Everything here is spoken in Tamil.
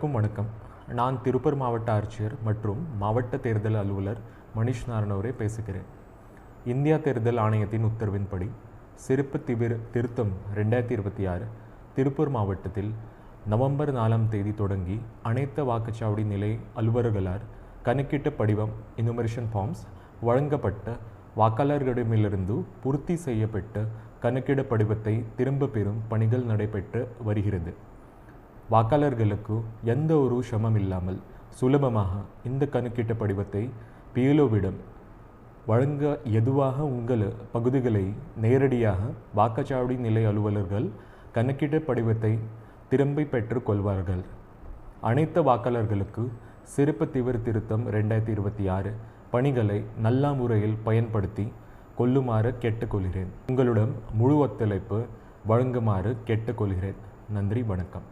அனைவருக்கும் வணக்கம். நான் திருப்பூர் மாவட்ட ஆட்சியர் மற்றும் மாவட்ட தேர்தல் அலுவலர் மணிஷ் நாராயணவரே பேசுகிறேன். இந்தியா தேர்தல் ஆணையத்தின் உத்தரவின்படி சிறப்பு திருத்தம் 2026 திருப்பூர் மாவட்டத்தில் நவம்பர் 4ஆம் தேதி தொடங்கி அனைத்து வாக்குச்சாவடி நிலை அலுவலர்களால் கணக்கீட்டு படிவம் எனுமரேஷன் ஃபார்ம்ஸ் வழங்கப்பட்ட வாக்காளர்களிடமிருந்து பூர்த்தி செய்யப்பட்ட கணக்கீடு படிவத்தை திரும்ப பெறும் பணிகள் நடைபெற்று வருகிறது. வாக்காளர்களுக்கு எந்த ஒரு சிரமம் இல்லாமல் சுலபமாக இந்த கணக்கீட்டு படிவத்தை பிஎல்ஓவிடம் வழங்க எதுவாக உங்கள் பகுதிகளை நேரடியாக வாக்குச்சாவடி நிலை அலுவலர்கள் கணக்கீட்டு படிவத்தை திரும்பி பெற்றுக் கொள்வார்கள். அனைத்து வாக்காளர்களுக்கு சிறப்பு திருத்தம் 2026 பணிகளை நல்ல முறையில் பயன்படுத்தி கொள்ளுமாறு கேட்டுக்கொள்கிறேன். உங்களிடம் முழு ஒத்துழைப்பு வழங்குமாறு கேட்டுக்கொள்கிறேன். நன்றி, வணக்கம்.